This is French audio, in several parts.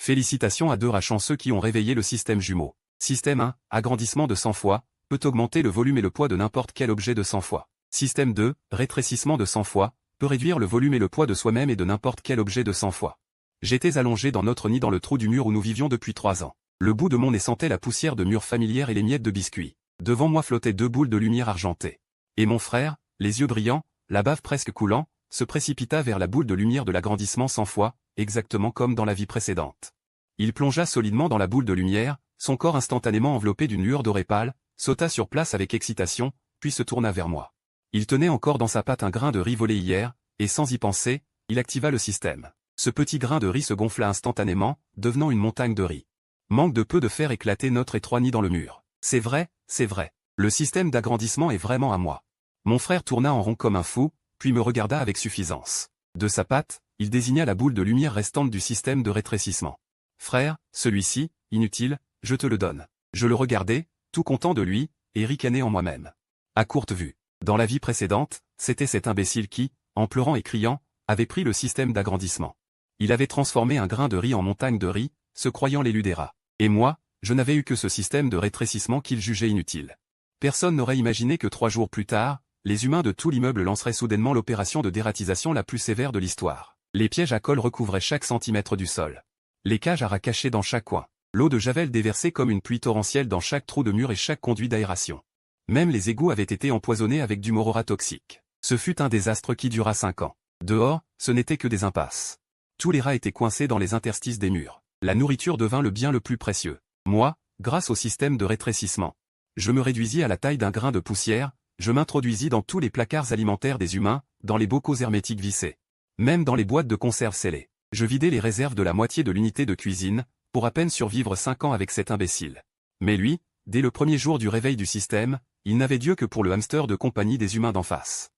Félicitations à deux rats ceux qui ont réveillé le système jumeau. Système 1, agrandissement de 100 fois, peut augmenter le volume et le poids de n'importe quel objet de 100 fois. Système 2, rétrécissement de 100 fois, peut réduire le volume et le poids de soi-même et de n'importe quel objet de 100 fois. J'étais allongé dans notre nid dans le trou du mur où nous vivions depuis 3 ans. Le bout de mon nez sentait la poussière de mur familière et les miettes de biscuits. Devant moi flottaient 2 boules de lumière argentée. Et mon frère, les yeux brillants, la bave presque coulant, se précipita vers la boule de lumière de l'agrandissement 100 fois, exactement comme dans la vie précédente. Il plongea solidement dans la boule de lumière, son corps instantanément enveloppé d'une lueur dorée pâle, sauta sur place avec excitation, puis se tourna vers moi. Il tenait encore dans sa patte un grain de riz volé hier, et sans y penser, il activa le système. Ce petit grain de riz se gonfla instantanément, devenant une montagne de riz. Manque de peu de faire éclater notre étroit nid dans le mur. C'est vrai, c'est vrai. Le système d'agrandissement est vraiment à moi. Mon frère tourna en rond comme un fou, puis me regarda avec suffisance. De sa patte, il désigna la boule de lumière restante du système de rétrécissement. Frère, celui-ci, inutile, je te le donne. Je le regardais, tout content de lui, et ricanais en moi-même. À courte vue. Dans la vie précédente, c'était cet imbécile qui, en pleurant et criant, avait pris le système d'agrandissement. Il avait transformé un grain de riz en montagne de riz, se croyant l'élu des rats. Et moi, je n'avais eu que ce système de rétrécissement qu'il jugeait inutile. Personne n'aurait imaginé que 3 jours plus tard, les humains de tout l'immeuble lanceraient soudainement l'opération de dératisation la plus sévère de l'histoire. Les pièges à colle recouvraient chaque centimètre du sol. Les cages à rats cachées dans chaque coin. L'eau de javel déversée comme une pluie torrentielle dans chaque trou de mur et chaque conduit d'aération. Même les égouts avaient été empoisonnés avec du morora toxique. Ce fut un désastre qui dura 5 ans. Dehors, ce n'était que des impasses. Tous les rats étaient coincés dans les interstices des murs. La nourriture devint le bien le plus précieux. Moi, grâce au système de rétrécissement, je me réduisis à la taille d'un grain de poussière, je m'introduisis dans tous les placards alimentaires des humains, dans les bocaux hermétiques vissés. Même dans les boîtes de conserve scellées. Je vidai les réserves de la moitié de l'unité de cuisine, pour à peine survivre 5 ans avec cet imbécile. Mais lui, dès le premier jour du réveil du système, il n'avait Dieu que pour le hamster de compagnie des humains d'en face.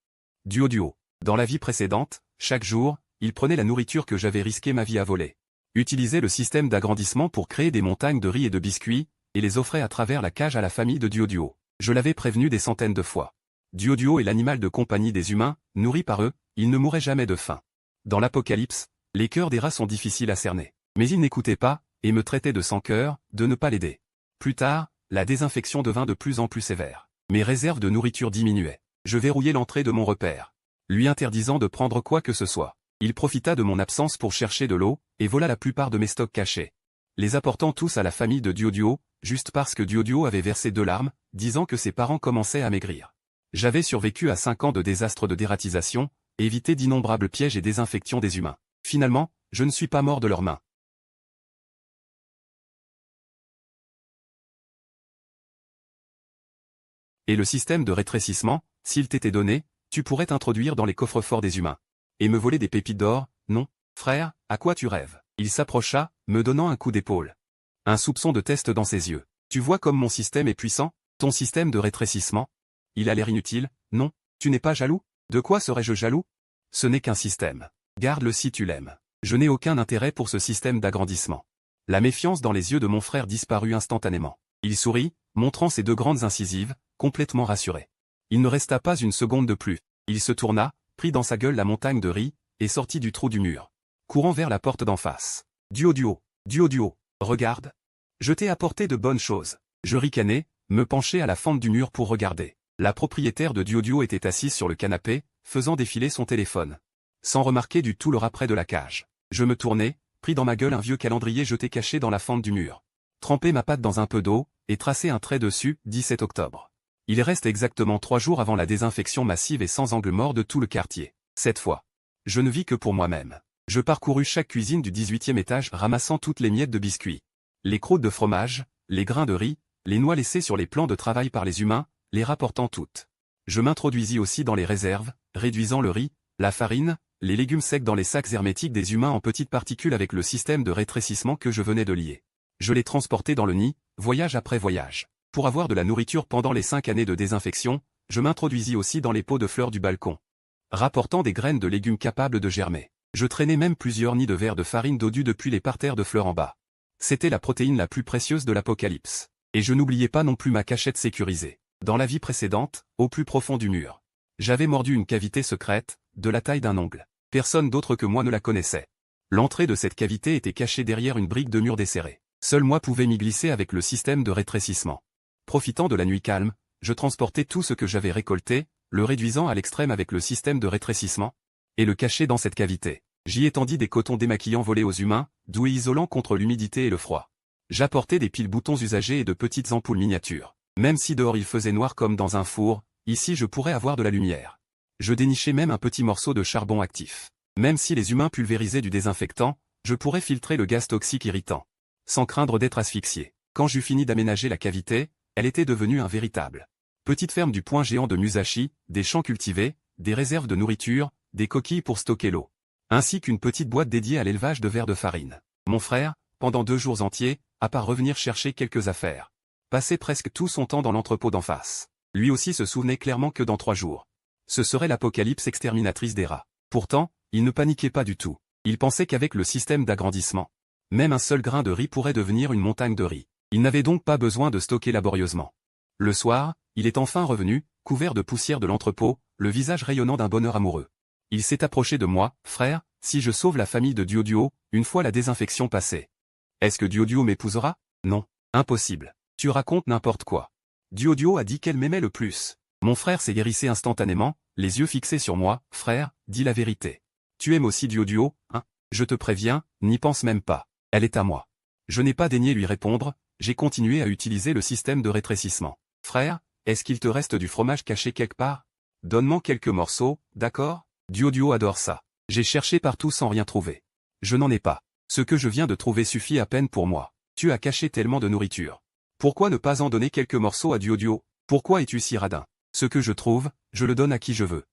Duo. Dans la vie précédente, chaque jour, il prenait la nourriture que j'avais risqué ma vie à voler. Utilisait le système d'agrandissement pour créer des montagnes de riz et de biscuits, et les offrait à travers la cage à la famille de Duo. Je l'avais prévenu des centaines de fois. Duo est l'animal de compagnie des humains, nourri par eux, il ne mourrait jamais de faim. Dans l'Apocalypse, les cœurs des rats sont difficiles à cerner. Mais il n'écoutait pas, et me traitait de sans-cœur, de ne pas l'aider. Plus tard, la désinfection devint de plus en plus sévère. Mes réserves de nourriture diminuaient. Je verrouillai l'entrée de mon repère, lui interdisant de prendre quoi que ce soit. Il profita de mon absence pour chercher de l'eau, et vola la plupart de mes stocks cachés. Les apportant tous à la famille de Duo, juste parce que Duo avait versé 2 larmes, disant que ses parents commençaient à maigrir. J'avais survécu à 5 ans de désastres de dératisation, évité d'innombrables pièges et désinfections des humains. Finalement, je ne suis pas mort de leurs mains. Et le système de rétrécissement, s'il t'était donné, tu pourrais t'introduire dans les coffres-forts des humains. Et me voler des pépites d'or, non, frère, à quoi tu rêves? Il s'approcha, me donnant un coup d'épaule. Un soupçon de test dans ses yeux. Tu vois comme mon système est puissant? Ton système de rétrécissement? Il a l'air inutile, non? Tu n'es pas jaloux? De quoi serais-je jaloux? Ce n'est qu'un système. Garde-le si tu l'aimes. Je n'ai aucun intérêt pour ce système d'agrandissement. La méfiance dans les yeux de mon frère disparut instantanément. Il sourit, montrant ses 2 grandes incisives, complètement rassuré. Il ne resta pas une seconde de plus. Il se tourna, prit dans sa gueule la montagne de riz, et sortit du trou du mur. Courant vers la porte d'en face. Duo, regarde. Je t'ai apporté de bonnes choses. Je ricanai, me penchai à la fente du mur pour regarder. La propriétaire de Duo était assise sur le canapé, faisant défiler son téléphone. Sans remarquer du tout le rat près de la cage. Je me tournai, pris dans ma gueule un vieux calendrier jeté caché dans la fente du mur. Trempai ma patte dans un peu d'eau, et tracai un trait dessus, 17 octobre. Il reste exactement 3 jours avant la désinfection massive et sans angle mort de tout le quartier. Cette fois, je ne vis que pour moi-même. Je parcourus chaque cuisine du 18e étage ramassant toutes les miettes de biscuits. Les croûtes de fromage, les grains de riz, les noix laissées sur les plans de travail par les humains, les rapportant toutes. Je m'introduisis aussi dans les réserves, réduisant le riz, la farine, les légumes secs dans les sacs hermétiques des humains en petites particules avec le système de rétrécissement que je venais de lier. Je les transportais dans le nid, voyage après voyage. Pour avoir de la nourriture pendant les 5 années de désinfection, je m'introduisis aussi dans les pots de fleurs du balcon. Rapportant des graines de légumes capables de germer. Je traînais même plusieurs nids de verres de farine dodue depuis les parterres de fleurs en bas. C'était la protéine la plus précieuse de l'Apocalypse. Et je n'oubliais pas non plus ma cachette sécurisée. Dans la vie précédente, au plus profond du mur. J'avais mordu une cavité secrète, de la taille d'un ongle. Personne d'autre que moi ne la connaissait. L'entrée de cette cavité était cachée derrière une brique de mur desserrée. Seul moi pouvais m'y glisser avec le système de rétrécissement. Profitant de la nuit calme, je transportais tout ce que j'avais récolté, le réduisant à l'extrême avec le système de rétrécissement, et le cachais dans cette cavité. J'y étendis des cotons démaquillants volés aux humains, doués isolants contre l'humidité et le froid. J'apportais des piles boutons usagés et de petites ampoules miniatures. Même si dehors il faisait noir comme dans un four, ici je pourrais avoir de la lumière. Je dénichais même un petit morceau de charbon actif. Même si les humains pulvérisaient du désinfectant, je pourrais filtrer le gaz toxique irritant, sans craindre d'être asphyxié. Quand j'eus fini d'aménager la cavité, elle était devenue un véritable petite ferme du point géant de Musashi, des champs cultivés, des réserves de nourriture, des coquilles pour stocker l'eau, ainsi qu'une petite boîte dédiée à l'élevage de vers de farine. Mon frère, pendant 2 jours entiers, à part revenir chercher quelques affaires, passait presque tout son temps dans l'entrepôt d'en face. Lui aussi se souvenait clairement que dans 3 jours, ce serait l'apocalypse exterminatrice des rats. Pourtant, il ne paniquait pas du tout. Il pensait qu'avec le système d'agrandissement, même un seul grain de riz pourrait devenir une montagne de riz. Il n'avait donc pas besoin de stocker laborieusement. Le soir, il est enfin revenu, couvert de poussière de l'entrepôt, le visage rayonnant d'un bonheur amoureux. Il s'est approché de moi, frère, si je sauve la famille de Duoduo, une fois la désinfection passée. Est-ce que Duoduo m'épousera? Non. Impossible. Tu racontes n'importe quoi. Duoduo a dit qu'elle m'aimait le plus. Mon frère s'est hérissé instantanément, les yeux fixés sur moi. Frère, dis la vérité. Tu aimes aussi Duoduo, hein? Je te préviens, n'y pense même pas. Elle est à moi. Je n'ai pas daigné lui répondre, j'ai continué à utiliser le système de rétrécissement. Frère, est-ce qu'il te reste du fromage caché quelque part? Donne-moi quelques morceaux, d'accord? Duoduo adore ça. J'ai cherché partout sans rien trouver. Je n'en ai pas. Ce que je viens de trouver suffit à peine pour moi. Tu as caché tellement de nourriture. Pourquoi ne pas en donner quelques morceaux à Duoduo? Pourquoi es-tu si radin? Ce que je trouve, je le donne à qui je veux.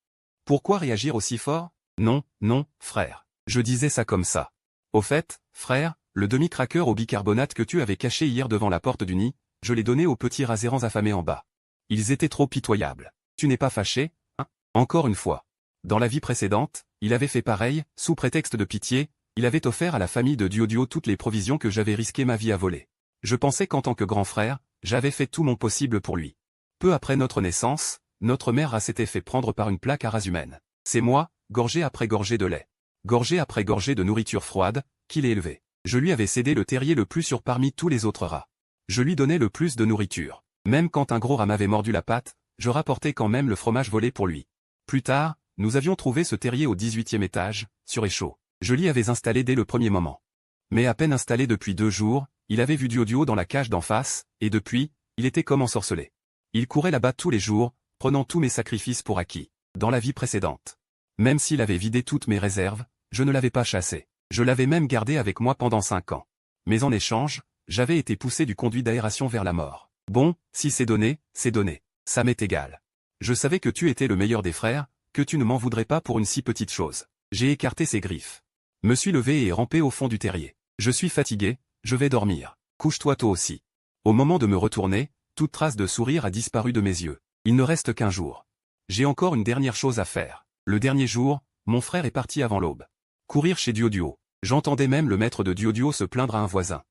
Pourquoi réagir aussi fort? Non, non, frère. Je disais ça comme ça. Au fait, frère, le demi-cracker au bicarbonate que tu avais caché hier devant la porte du nid, je l'ai donné aux petits rasérans affamés en bas. Ils étaient trop pitoyables. Tu n'es pas fâché, hein? Encore une fois. Dans la vie précédente, il avait fait pareil, sous prétexte de pitié, il avait offert à la famille de Duoduo toutes les provisions que j'avais risqué ma vie à voler. Je pensais qu'en tant que grand frère, j'avais fait tout mon possible pour lui. Peu après notre naissance, notre mère s'était fait prendre par une plaque à race humaine. C'est moi, gorgée après gorgée de lait, gorgée après gorgée de nourriture froide, qui l'ai élevé. Je lui avais cédé le terrier le plus sûr parmi tous les autres rats. Je lui donnais le plus de nourriture. Même quand un gros rat m'avait mordu la patte, je rapportais quand même le fromage volé pour lui. Plus tard, nous avions trouvé ce terrier au 18e étage, sur échaud. Je l'y avais installé dès le premier moment. Mais à peine installé depuis 2 jours, il avait vu Duoduo dans la cage d'en face, et depuis, il était comme ensorcelé. Il courait là-bas tous les jours, prenant tous mes sacrifices pour acquis. Dans la vie précédente. Même s'il avait vidé toutes mes réserves, je ne l'avais pas chassé. Je l'avais même gardé avec moi pendant 5 ans. Mais en échange, j'avais été poussé du conduit d'aération vers la mort. Bon, si c'est donné, c'est donné. Ça m'est égal. Je savais que tu étais le meilleur des frères, que tu ne m'en voudrais pas pour une si petite chose. J'ai écarté ses griffes. Me suis levé et rampé au fond du terrier. Je suis fatigué, je vais dormir. Couche-toi toi aussi. Au moment de me retourner, toute trace de sourire a disparu de mes yeux. Il ne reste qu'un jour. J'ai encore une dernière chose à faire. Le dernier jour, mon frère est parti avant l'aube. Courir chez Duoduo. J'entendais même le maître de Duoduo se plaindre à un voisin.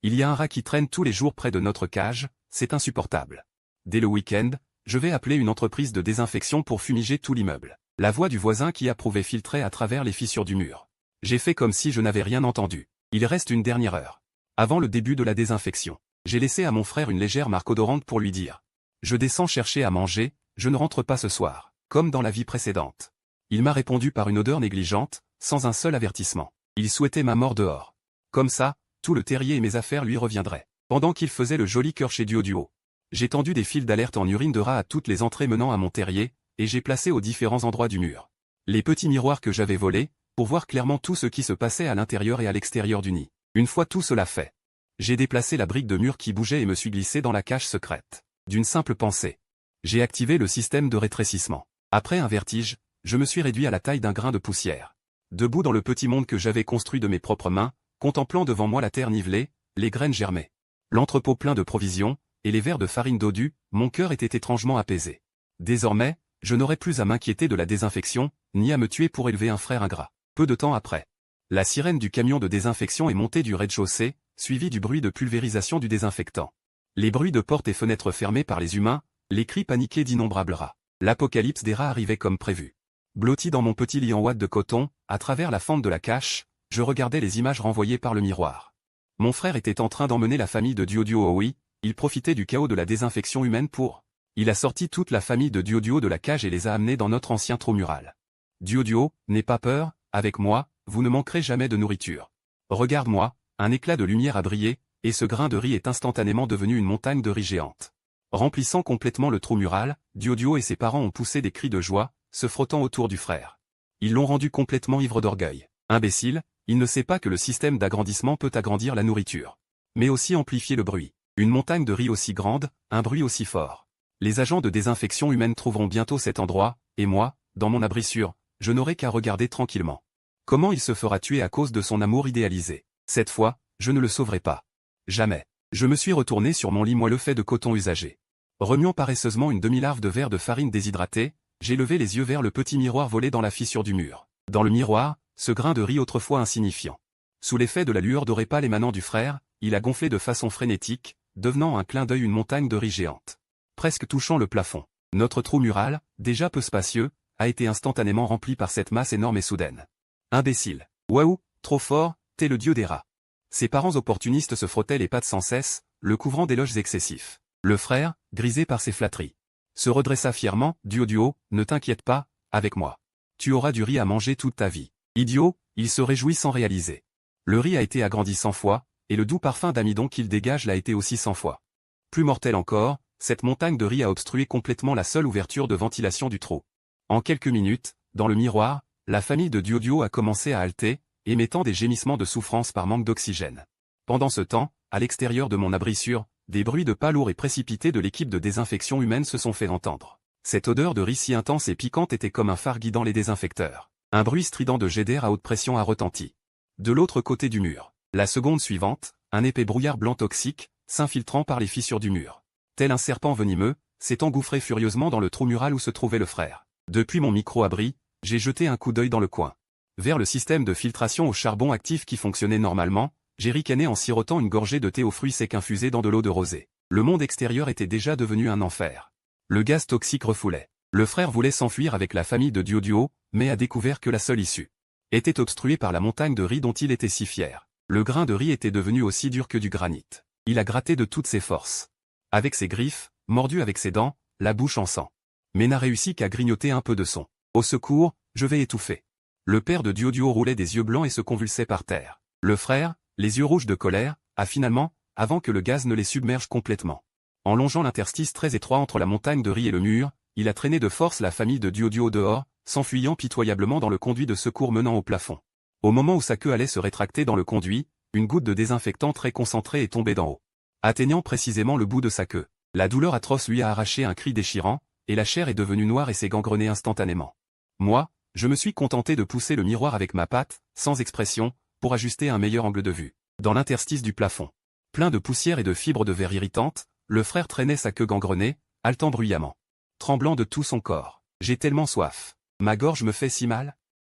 Il y a un rat qui traîne tous les jours près de notre cage, c'est insupportable. Dès le week-end, je vais appeler une entreprise de désinfection pour fumiger tout l'immeuble. La voix du voisin qui approuvait filtrait à travers les fissures du mur. J'ai fait comme si je n'avais rien entendu. Il reste une dernière heure. Avant le début de la désinfection, j'ai laissé à mon frère une légère marque odorante pour lui dire. Je descends chercher à manger, je ne rentre pas ce soir, comme dans la vie précédente. Il m'a répondu par une odeur négligente, sans un seul avertissement. Il souhaitait ma mort dehors. Comme ça, tout le terrier et mes affaires lui reviendraient. Pendant qu'il faisait le joli cœur chez Duoduo. J'ai tendu des fils d'alerte en urine de rat à toutes les entrées menant à mon terrier, et j'ai placé aux différents endroits du mur les petits miroirs que j'avais volés, pour voir clairement tout ce qui se passait à l'intérieur et à l'extérieur du nid. Une fois tout cela fait, j'ai déplacé la brique de mur qui bougeait et me suis glissé dans la cage secrète. D'une simple pensée, j'ai activé le système de rétrécissement. Après un vertige, je me suis réduit à la taille d'un grain de poussière. Debout dans le petit monde que j'avais construit de mes propres mains, contemplant devant moi la terre nivelée, les graines germées, l'entrepôt plein de provisions, et les verres de farine dodue, mon cœur était étrangement apaisé. Désormais, je n'aurais plus à m'inquiéter de la désinfection, ni à me tuer pour élever un frère ingrat. Peu de temps après, la sirène du camion de désinfection est montée du rez-de-chaussée, suivie du bruit de pulvérisation du désinfectant. Les bruits de portes et fenêtres fermées par les humains, les cris paniqués d'innombrables rats. L'apocalypse des rats arrivait comme prévu. Blotti dans mon petit lit en ouate de coton, à travers la fente de la cache, je regardais les images renvoyées par le miroir. Mon frère était en train d'emmener la famille de Diuduo au oui, il profitait du chaos de la désinfection humaine pour... Il a sorti toute la famille de Diuduo de la cage et les a amenés dans notre ancien trou mural. Diuduo, n'aie pas peur, avec moi, vous ne manquerez jamais de nourriture. Regarde-moi, un éclat de lumière a brillé, et ce grain de riz est instantanément devenu une montagne de riz géante. Remplissant complètement le trou mural, Diuduo et ses parents ont poussé des cris de joie, se frottant autour du frère. Ils l'ont rendu complètement ivre d'orgueil. Imbécile, il ne sait pas que le système d'agrandissement peut agrandir la nourriture. Mais aussi amplifier le bruit. Une montagne de riz aussi grande, un bruit aussi fort. Les agents de désinfection humaine trouveront bientôt cet endroit, et moi, dans mon abri sûr, je n'aurai qu'à regarder tranquillement. Comment il se fera tuer à cause de son amour idéalisé? Cette fois, je ne le sauverai pas. Jamais. Je me suis retourné sur mon lit moelleux fait de coton usagé. Remuant paresseusement une demi-larve de verre de farine déshydratée, j'ai levé les yeux vers le petit miroir volé dans la fissure du mur. Dans le miroir, ce grain de riz autrefois insignifiant. Sous l'effet de la lueur dorée pâle émanant du frère, il a gonflé de façon frénétique, devenant un clin d'œil une montagne de riz géante. Presque touchant le plafond. Notre trou mural, déjà peu spacieux, a été instantanément rempli par cette masse énorme et soudaine. Imbécile. Waouh, trop fort, t'es le dieu des rats. Ses parents opportunistes se frottaient les pattes sans cesse, le couvrant d'éloges excessifs. Le frère, grisé par ses flatteries, se redressa fièrement. Diuduo, ne t'inquiète pas, avec moi. Tu auras du riz à manger toute ta vie. Idiot, il se réjouit sans réaliser. Le riz a été agrandi 100 fois, et le doux parfum d'amidon qu'il dégage l'a été aussi 100 fois. Plus mortel encore, cette montagne de riz a obstrué complètement la seule ouverture de ventilation du trou. En quelques minutes, dans le miroir, la famille de Diuduo a commencé à halter, émettant des gémissements de souffrance par manque d'oxygène. Pendant ce temps, à l'extérieur de mon abri sûr, des bruits de pas lourds et précipités de l'équipe de désinfection humaine se sont fait entendre. Cette odeur de riz si intense et piquante était comme un phare guidant les désinfecteurs. Un bruit strident de jet d'air à haute pression a retenti. De l'autre côté du mur. La seconde suivante, un épais brouillard blanc toxique, s'infiltrant par les fissures du mur. Tel un serpent venimeux, s'est engouffré furieusement dans le trou mural où se trouvait le frère. Depuis mon micro-abri, j'ai jeté un coup d'œil dans le coin. Vers le système de filtration au charbon actif qui fonctionnait normalement, j'ai ricané en sirotant une gorgée de thé aux fruits secs infusés dans de l'eau de rosée. Le monde extérieur était déjà devenu un enfer. Le gaz toxique refoulait. Le frère voulait s'enfuir avec la famille de Diuduo, mais a découvert que la seule issue était obstruée par la montagne de riz dont il était si fier. Le grain de riz était devenu aussi dur que du granit. Il a gratté de toutes ses forces. Avec ses griffes, mordu avec ses dents, la bouche en sang. Mais n'a réussi qu'à grignoter un peu de son. Au secours, je vais étouffer. Le père de Diuduo roulait des yeux blancs et se convulsait par terre. Le frère, les yeux rouges de colère, a finalement, avant que le gaz ne les submerge complètement. En longeant l'interstice très étroit entre la montagne de riz et le mur, il a traîné de force la famille de Diuduo dehors, s'enfuyant pitoyablement dans le conduit de secours menant au plafond. Au moment où sa queue allait se rétracter dans le conduit, une goutte de désinfectant très concentré est tombée d'en haut. Atteignant précisément le bout de sa queue. La douleur atroce lui a arraché un cri déchirant, et la chair est devenue noire et s'est gangrenée instantanément. Moi, je me suis contenté de pousser le miroir avec ma patte, sans expression, pour ajuster un meilleur angle de vue. Dans l'interstice du plafond, plein de poussière et de fibres de verre irritantes, le frère traînait sa queue gangrenée, haletant bruyamment. Tremblant de tout son corps. J'ai tellement soif. Ma gorge me fait si mal.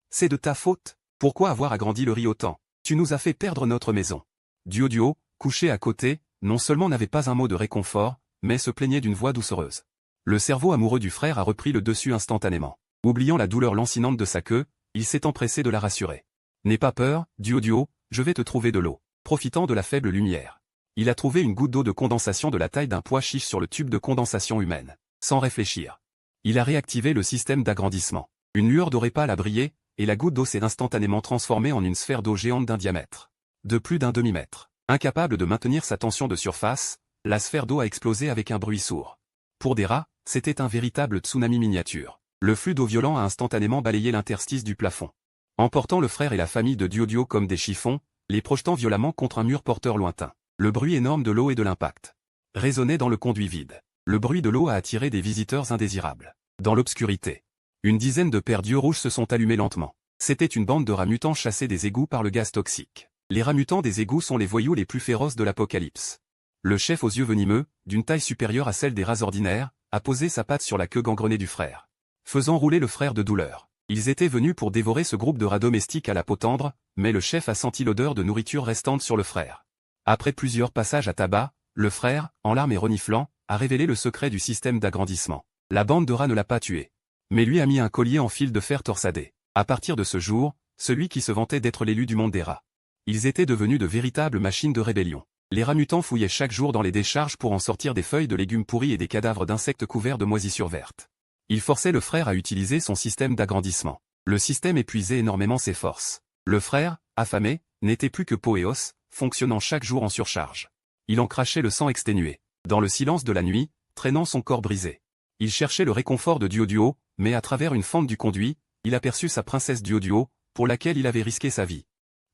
C'est de ta faute. Pourquoi avoir agrandi le riz autant? Tu nous as fait perdre notre maison. Diuduo, couché à côté, non seulement n'avait pas un mot de réconfort, mais se plaignait d'une voix doucereuse. Le cerveau amoureux du frère a repris le dessus instantanément. Oubliant la douleur lancinante de sa queue, il s'est empressé de la rassurer. N'aie pas peur, Diuduo, je vais te trouver de l'eau. Profitant de la faible lumière. Il a trouvé une goutte d'eau de condensation de la taille d'un pois chiche sur le tube de condensation humaine. Sans réfléchir. Il a réactivé le système d'agrandissement. Une lueur dorée pâle a brillé, et la goutte d'eau s'est instantanément transformée en une sphère d'eau géante d'un diamètre de plus d'un demi-mètre. Incapable de maintenir sa tension de surface, la sphère d'eau a explosé avec un bruit sourd. Pour des rats, c'était un véritable tsunami miniature. Le flux d'eau violent a instantanément balayé l'interstice du plafond. Emportant le frère et la famille de Diuduo comme des chiffons, les projetant violemment contre un mur porteur lointain. Le bruit énorme de l'eau et de l'impact résonnait dans le conduit vide. Le bruit de l'eau a attiré des visiteurs indésirables. Dans l'obscurité, une dizaine de paires d'yeux rouges se sont allumés lentement. C'était une bande de rats mutants chassés des égouts par le gaz toxique. Les rats mutants des égouts sont les voyous les plus féroces de l'apocalypse. Le chef aux yeux venimeux, d'une taille supérieure à celle des rats ordinaires, a posé sa patte sur la queue gangrenée du frère, faisant rouler le frère de douleur. Ils étaient venus pour dévorer ce groupe de rats domestiques à la peau tendre, mais le chef a senti l'odeur de nourriture restante sur le frère. Après plusieurs passages à tabac, le frère, en larmes et reniflant, a révélé le secret du système d'agrandissement. La bande de rats ne l'a pas tué, mais lui a mis un collier en fil de fer torsadé. À partir de ce jour, celui qui se vantait d'être l'élu du monde des rats. Ils étaient devenus de véritables machines de rébellion. Les rats mutants fouillaient chaque jour dans les décharges pour en sortir des feuilles de légumes pourris et des cadavres d'insectes couverts de moisissures vertes. Ils forçaient le frère à utiliser son système d'agrandissement. Le système épuisait énormément ses forces. Le frère, affamé, n'était plus que peau et os, fonctionnant chaque jour en surcharge. Il en crachait le sang exténué. Dans le silence de la nuit, traînant son corps brisé. Il cherchait le réconfort de Duo, mais à travers une fente du conduit, il aperçut sa princesse Duo, pour laquelle il avait risqué sa vie.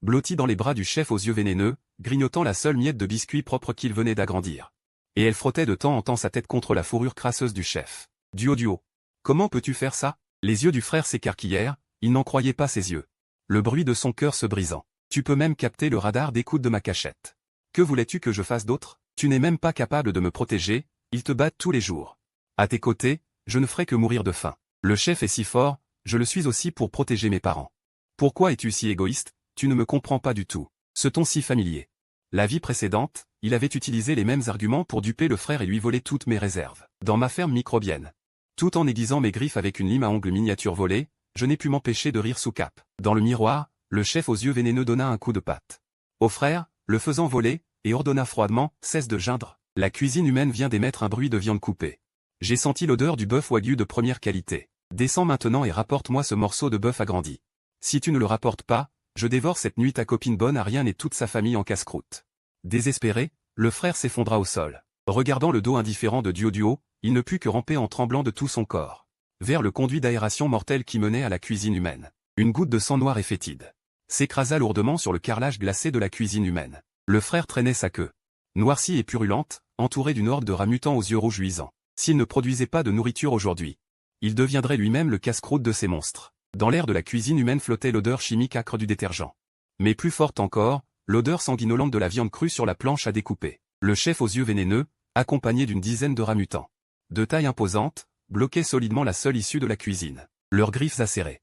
Blottie dans les bras du chef aux yeux vénéneux, grignotant la seule miette de biscuit propre qu'il venait d'agrandir. Et elle frottait de temps en temps sa tête contre la fourrure crasseuse du chef. Duo, comment peux-tu faire ça? Les yeux du frère s'écarquillèrent, il n'en croyait pas ses yeux. Le bruit de son cœur se brisant. Tu peux même capter le radar d'écoute de ma cachette. Que voulais-tu que je fasse d'autre? Tu n'es même pas capable de me protéger, ils te battent tous les jours. À tes côtés, je ne ferai que mourir de faim. Le chef est si fort, je le suis aussi pour protéger mes parents. Pourquoi es-tu si égoïste? Tu ne me comprends pas du tout. Ce ton si familier. La vie précédente, il avait utilisé les mêmes arguments pour duper le frère et lui voler toutes mes réserves. Dans ma ferme microbienne. Tout en aiguisant mes griffes avec une lime à ongles miniature volée, je n'ai pu m'empêcher de rire sous cape. Dans le miroir, le chef aux yeux vénéneux donna un coup de patte au frère, le faisant voler, et ordonna froidement, cesse de geindre. La cuisine humaine vient d'émettre un bruit de viande coupée. J'ai senti l'odeur du bœuf wagyu de première qualité. Descends maintenant et rapporte-moi ce morceau de bœuf agrandi. Si tu ne le rapportes pas, je dévore cette nuit ta copine bonne à rien et toute sa famille en casse-croûte. Désespéré, le frère s'effondra au sol. Regardant le dos indifférent de Duo, il ne put que ramper en tremblant de tout son corps. Vers le conduit d'aération mortel qui menait à la cuisine humaine. Une goutte de sang noir et fétide s'écrasa lourdement sur le carrelage glacé de la cuisine humaine. Le frère traînait sa queue. Noircie et purulente, entourée d'une horde de rats mutants aux yeux rouges luisants. S'il ne produisait pas de nourriture aujourd'hui, il deviendrait lui-même le casse-croûte de ces monstres. Dans l'air de la cuisine humaine flottait l'odeur chimique âcre du détergent. Mais plus forte encore, l'odeur sanguinolente de la viande crue sur la planche à découper. Le chef aux yeux vénéneux, accompagné d'une dizaine de rats mutants. De taille imposante, bloquait solidement la seule issue de la cuisine. Leurs griffes acérées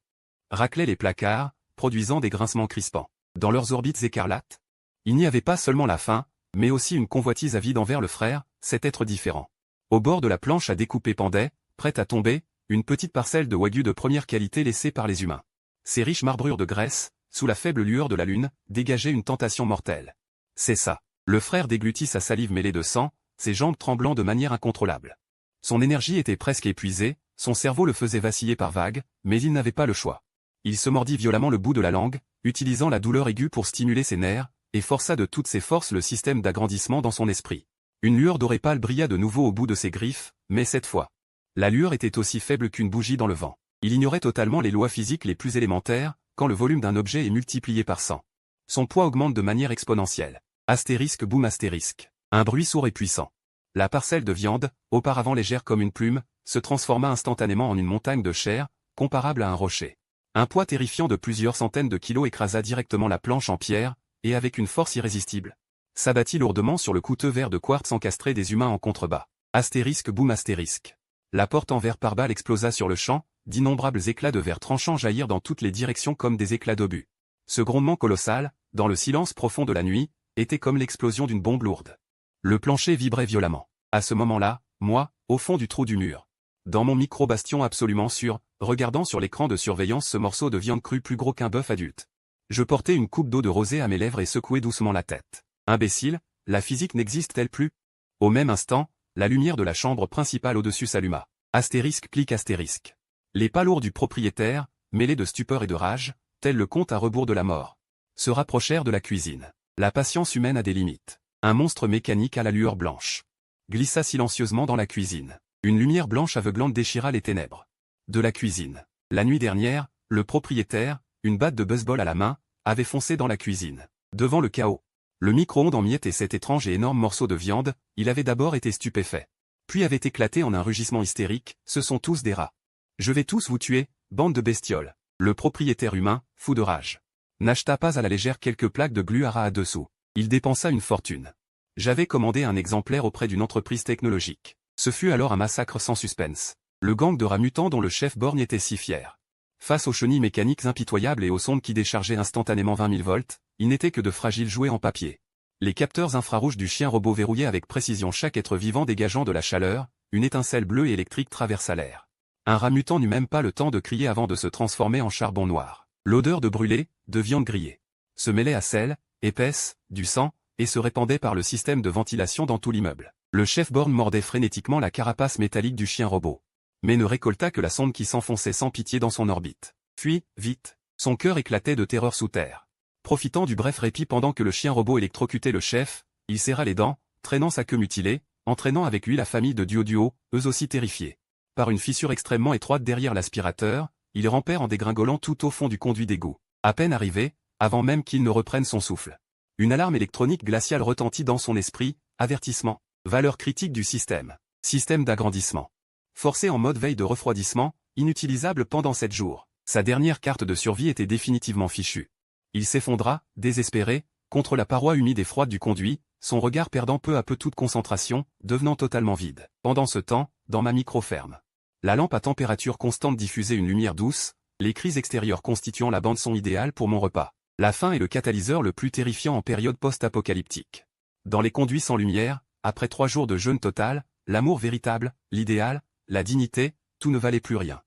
raclaient les placards, produisant des grincements crispants. Dans leurs orbites écarlates, il n'y avait pas seulement la faim, mais aussi une convoitise avide envers le frère, cet être différent. Au bord de la planche à découper pendait, prête à tomber, une petite parcelle de wagyu de première qualité laissée par les humains. Ces riches marbrures de graisse, sous la faible lueur de la lune, dégageaient une tentation mortelle. C'est ça. Le frère déglutit sa salive mêlée de sang, ses jambes tremblant de manière incontrôlable. Son énergie était presque épuisée, son cerveau le faisait vaciller par vagues, mais il n'avait pas le choix. Il se mordit violemment le bout de la langue, utilisant la douleur aiguë pour stimuler ses nerfs, et força de toutes ses forces le système d'agrandissement dans son esprit. Une lueur dorée pâle brilla de nouveau au bout de ses griffes, mais cette fois, la lueur était aussi faible qu'une bougie dans le vent. Il ignorait totalement les lois physiques les plus élémentaires, quand le volume d'un objet est multiplié par 100. Son poids augmente de manière exponentielle. Astérisque boum astérisque. Un bruit sourd et puissant. La parcelle de viande, auparavant légère comme une plume, se transforma instantanément en une montagne de chair, comparable à un rocher. Un poids terrifiant de plusieurs centaines de kilos écrasa directement la planche en pierre, et avec une force irrésistible, s'abattit lourdement sur le coûteux verre de quartz encastré des humains en contrebas. Astérisque boum astérisque. La porte en verre par balle explosa sur le champ, d'innombrables éclats de verre tranchants jaillirent dans toutes les directions comme des éclats d'obus. Ce grondement colossal, dans le silence profond de la nuit, était comme l'explosion d'une bombe lourde. Le plancher vibrait violemment. À ce moment-là, moi, au fond du trou du mur, dans mon micro-bastion absolument sûr, regardant sur l'écran de surveillance ce morceau de viande crue plus gros qu'un bœuf adulte. Je portais une coupe d'eau de rosée à mes lèvres et secouais doucement la tête. Imbécile, la physique n'existe-t-elle plus? Au même instant, la lumière de la chambre principale au-dessus s'alluma. Astérisque clic astérisque. Les pas lourds du propriétaire, mêlés de stupeur et de rage, tel le compte à rebours de la mort, se rapprochèrent de la cuisine. La patience humaine a des limites. Un monstre mécanique à la lueur blanche glissa silencieusement dans la cuisine. Une lumière blanche aveuglante déchira les ténèbres de la cuisine. La nuit dernière, le propriétaire, une batte de baseball à la main, avait foncé dans la cuisine. Devant le chaos, le micro-ondes en miettes et cet étrange et énorme morceau de viande, il avait d'abord été stupéfait. Puis avait éclaté en un rugissement hystérique, ce sont tous des rats. Je vais tous vous tuer, bande de bestioles. Le propriétaire humain, fou de rage, n'acheta pas à la légère quelques plaques de glu à rats à dessous. Il dépensa une fortune. J'avais commandé un exemplaire auprès d'une entreprise technologique. Ce fut alors un massacre sans suspense. Le gang de rats mutants dont le chef Borgne était si fier. Face aux chenilles mécaniques impitoyables et aux sondes qui déchargeaient instantanément 20 000 volts, ils n'étaient que de fragiles jouets en papier. Les capteurs infrarouges du chien robot verrouillaient avec précision chaque être vivant dégageant de la chaleur, une étincelle bleue et électrique traversa l'air. Un rat mutant n'eut même pas le temps de crier avant de se transformer en charbon noir. L'odeur de brûlé, de viande grillée, se mêlait à celle, épaisse, du sang, et se répandait par le système de ventilation dans tout l'immeuble. Le chef Borgne mordait frénétiquement la carapace métallique du chien robot, mais ne récolta que la sonde qui s'enfonçait sans pitié dans son orbite. Puis, vite, son cœur éclatait de terreur sous terre. Profitant du bref répit pendant que le chien robot électrocutait le chef, il serra les dents, traînant sa queue mutilée, entraînant avec lui la famille de Duo, eux aussi terrifiés. Par une fissure extrêmement étroite derrière l'aspirateur, ils rampèrent en dégringolant tout au fond du conduit d'égout. À peine arrivé, avant même qu'il ne reprenne son souffle, une alarme électronique glaciale retentit dans son esprit, avertissement, valeur critique du système, système d'agrandissement. Forcé en mode veille de refroidissement, inutilisable pendant 7 jours, sa dernière carte de survie était définitivement fichue. Il s'effondra, désespéré, contre la paroi humide et froide du conduit, son regard perdant peu à peu toute concentration, devenant totalement vide. Pendant ce temps, dans ma micro-ferme, la lampe à température constante diffusait une lumière douce, les cris extérieures constituant la bande-son idéale pour mon repas. La faim est le catalyseur le plus terrifiant en période post-apocalyptique. Dans les conduits sans lumière, après 3 jours de jeûne total, l'amour véritable, l'idéal, la dignité, tout ne valait plus rien.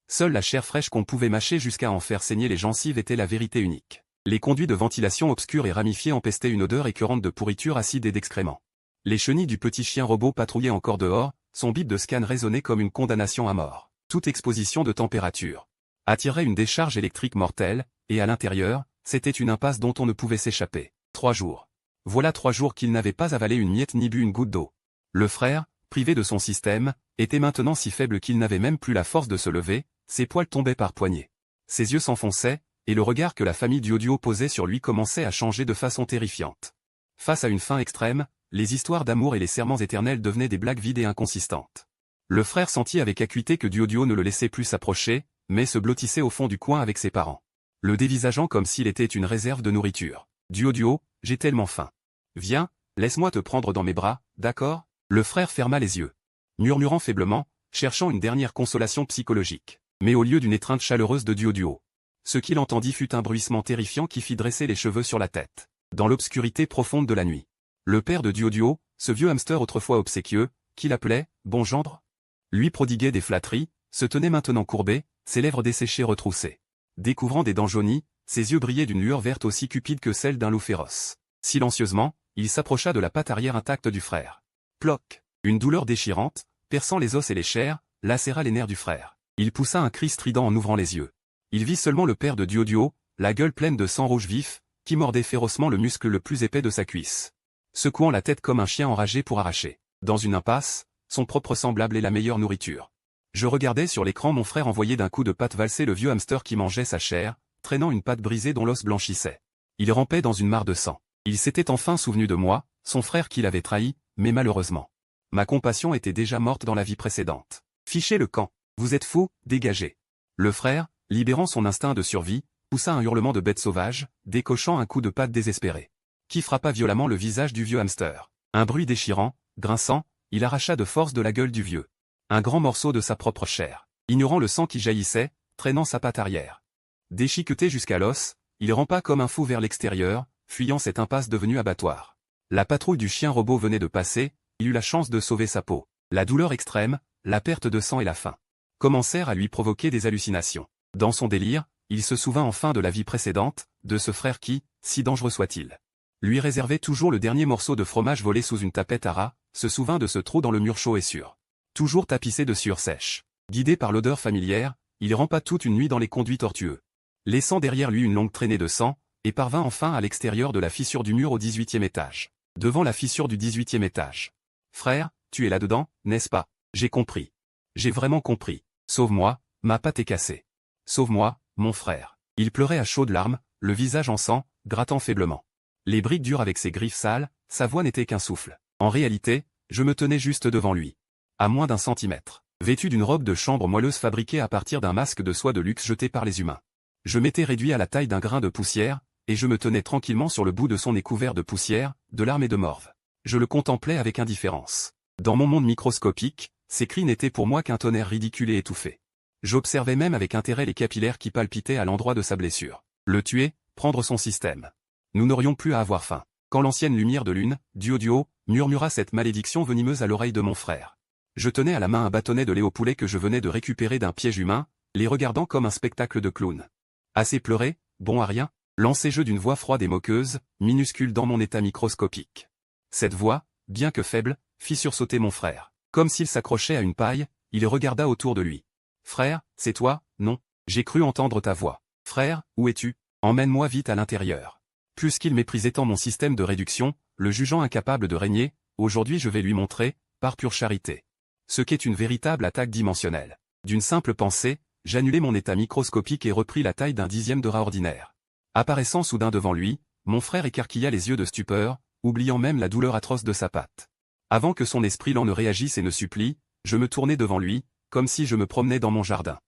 Seule la chair fraîche qu'on pouvait mâcher jusqu'à en faire saigner les gencives était la vérité unique. Les conduits de ventilation obscurs et ramifiés empestaient une odeur écœurante de pourriture acide et d'excréments. Les chenilles du petit chien robot patrouillaient encore dehors, son bip de scan résonnait comme une condamnation à mort. Toute exposition de température attirait une décharge électrique mortelle, et à l'intérieur, c'était une impasse dont on ne pouvait s'échapper. 3 jours. Voilà 3 jours qu'il n'avait pas avalé une miette ni bu une goutte d'eau. Le frère, privé de son système, était maintenant si faible qu'il n'avait même plus la force de se lever, ses poils tombaient par poignées. Ses yeux s'enfonçaient, et le regard que la famille Duo posait sur lui commençait à changer de façon terrifiante. Face à une faim extrême, les histoires d'amour et les serments éternels devenaient des blagues vides et inconsistantes. Le frère sentit avec acuité que Duo ne le laissait plus s'approcher, mais se blottissait au fond du coin avec ses parents, le dévisageant comme s'il était une réserve de nourriture. Duo, j'ai tellement faim. Viens, laisse-moi te prendre dans mes bras, d'accord? Le frère ferma les yeux, murmurant faiblement, cherchant une dernière consolation psychologique. Mais au lieu d'une étreinte chaleureuse de Duo, ce qu'il entendit fut un bruissement terrifiant qui fit dresser les cheveux sur la tête. Dans l'obscurité profonde de la nuit, le père de Duo, ce vieux hamster autrefois obséquieux, qu'il appelait « bon gendre », lui prodiguait des flatteries, se tenait maintenant courbé, ses lèvres desséchées retroussées. Découvrant des dents jaunies, ses yeux brillaient d'une lueur verte aussi cupide que celle d'un loup féroce. Silencieusement, il s'approcha de la patte arrière intacte du frère. Ploc! Une douleur déchirante, perçant les os et les chairs, lacéra les nerfs du frère. Il poussa un cri strident en ouvrant les yeux. Il vit seulement le père de Duo, la gueule pleine de sang rouge vif, qui mordait férocement le muscle le plus épais de sa cuisse, secouant la tête comme un chien enragé pour arracher, dans une impasse, son propre semblable et la meilleure nourriture. Je regardais sur l'écran mon frère envoyer d'un coup de patte valser le vieux hamster qui mangeait sa chair, traînant une patte brisée dont l'os blanchissait. Il rampait dans une mare de sang. Il s'était enfin souvenu de moi, son frère qui l'avait trahi, mais malheureusement. Ma compassion était déjà morte dans la vie précédente. Fichez le camp. Vous êtes fous, dégagez. Le frère, libérant son instinct de survie, poussa un hurlement de bête sauvage, décochant un coup de patte désespéré, qui frappa violemment le visage du vieux hamster. Un bruit déchirant, grinçant, il arracha de force de la gueule du vieux un grand morceau de sa propre chair, ignorant le sang qui jaillissait, traînant sa patte arrière. Déchiqueté jusqu'à l'os, il rampa comme un fou vers l'extérieur, fuyant cette impasse devenue abattoir. La patrouille du chien robot venait de passer, il eut la chance de sauver sa peau. La douleur extrême, la perte de sang et la faim commencèrent à lui provoquer des hallucinations. Dans son délire, il se souvint enfin de la vie précédente, de ce frère qui, si dangereux soit-il, lui réservait toujours le dernier morceau de fromage volé sous une tapette à rats, se souvint de ce trou dans le mur chaud et sûr, toujours tapissé de sueur sèche. Guidé par l'odeur familière, il rampa toute une nuit dans les conduits tortueux, laissant derrière lui une longue traînée de sang, et parvint enfin à l'extérieur de la fissure du mur au 18e étage. Devant la fissure du 18e étage. Frère, tu es là-dedans, n'est-ce pas? J'ai compris. J'ai vraiment compris. Sauve-moi, ma patte est cassée. Sauve-moi, mon frère. Il pleurait à chaudes larmes, le visage en sang, grattant faiblement les briques dures avec ses griffes sales, sa voix n'était qu'un souffle. En réalité, je me tenais juste devant lui. À moins d'1 centimètre. Vêtu d'une robe de chambre moelleuse fabriquée à partir d'un masque de soie de luxe jeté par les humains. Je m'étais réduit à la taille d'un grain de poussière, et je me tenais tranquillement sur le bout de son nez couvert de poussière, de larmes et de morve. Je le contemplais avec indifférence. Dans mon monde microscopique, ses cris n'étaient pour moi qu'un tonnerre ridicule et étouffé. J'observais même avec intérêt les capillaires qui palpitaient à l'endroit de sa blessure. Le tuer, prendre son système. Nous n'aurions plus à avoir faim. Quand l'ancienne lumière de lune, Duo, murmura cette malédiction venimeuse à l'oreille de mon frère. Je tenais à la main un bâtonnet de lait au poulet que je venais de récupérer d'un piège humain, les regardant comme un spectacle de clown. Assez pleuré, bon à rien, lançai je d'une voix froide et moqueuse, minuscule dans mon état microscopique. Cette voix, bien que faible, fit sursauter mon frère. Comme s'il s'accrochait à une paille, il regarda autour de lui. Frère, c'est toi, non? J'ai cru entendre ta voix. Frère, où es-tu? Emmène-moi vite à l'intérieur. Puisqu'il méprisait tant mon système de réduction, le jugeant incapable de régner, aujourd'hui je vais lui montrer, par pure charité, ce qu'est une véritable attaque dimensionnelle. D'une simple pensée, j'annulai mon état microscopique et repris la taille d'un dixième de rat ordinaire. Apparaissant soudain devant lui, mon frère écarquilla les yeux de stupeur, oubliant même la douleur atroce de sa patte. Avant que son esprit lent ne réagisse et ne supplie, je me tournai devant lui, comme si je me promenais dans mon jardin.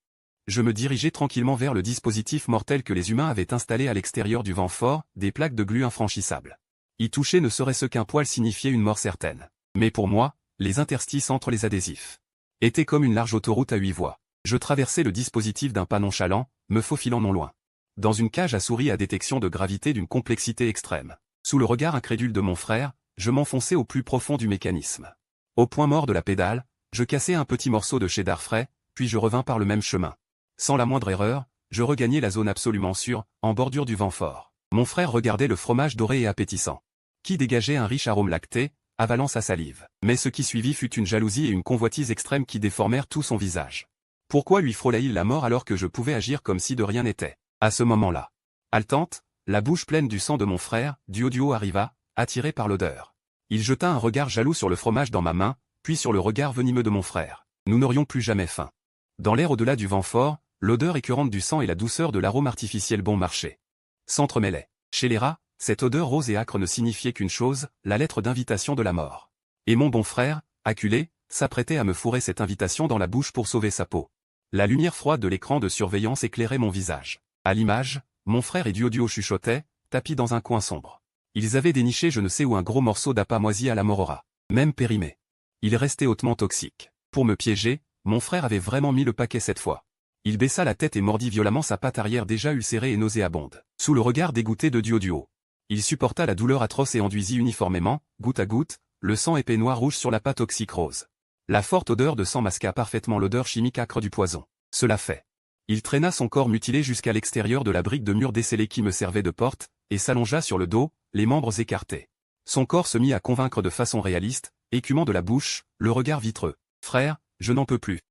Je me dirigeai tranquillement vers le dispositif mortel que les humains avaient installé à l'extérieur du vent fort, des plaques de glu infranchissables. Y toucher ne serait-ce qu'un poil signifiait une mort certaine. Mais pour moi, les interstices entre les adhésifs étaient comme une large autoroute à 8 voies. Je traversai le dispositif d'un pas nonchalant, me faufilant non loin. Dans une cage à souris à détection de gravité d'une complexité extrême. Sous le regard incrédule de mon frère, je m'enfonçai au plus profond du mécanisme. Au point mort de la pédale, je cassai un petit morceau de cheddar frais, puis je revins par le même chemin. Sans la moindre erreur, je regagnai la zone absolument sûre, en bordure du vent fort. Mon frère regardait le fromage doré et appétissant, qui dégageait un riche arôme lacté, avalant sa salive. Mais ce qui suivit fut une jalousie et une convoitise extrême qui déformèrent tout son visage. Pourquoi lui frôlait-il la mort alors que je pouvais agir comme si de rien n'était? À ce moment-là, haletante, la bouche pleine du sang de mon frère, Duoduo arriva, attiré par l'odeur. Il jeta un regard jaloux sur le fromage dans ma main, puis sur le regard venimeux de mon frère. Nous n'aurions plus jamais faim. Dans l'air au-delà du vent fort, l'odeur écœurante du sang et la douceur de l'arôme artificiel bon marché s'entremêlaient. Chez les rats, cette odeur rose et âcre ne signifiait qu'une chose, la lettre d'invitation de la mort. Et mon bon frère, acculé, s'apprêtait à me fourrer cette invitation dans la bouche pour sauver sa peau. La lumière froide de l'écran de surveillance éclairait mon visage. À l'image, mon frère et Duoduo chuchotaient, tapis dans un coin sombre. Ils avaient déniché je ne sais où un gros morceau d'appât moisi à la morora, même périmé. Il restait hautement toxique. Pour me piéger, mon frère avait vraiment mis le paquet cette fois. Il baissa la tête et mordit violemment sa patte arrière déjà ulcérée et nauséabonde. Sous le regard dégoûté de Duoduo, il supporta la douleur atroce et enduisit uniformément, goutte à goutte, le sang épais noir-rouge sur la pâte toxique rose. La forte odeur de sang masqua parfaitement l'odeur chimique âcre du poison. Cela fait. Il traîna son corps mutilé jusqu'à l'extérieur de la brique de mur descellée qui me servait de porte, et s'allongea sur le dos, les membres écartés. Son corps se mit à convaincre de façon réaliste, écumant de la bouche, le regard vitreux. « Frère, je n'en peux plus.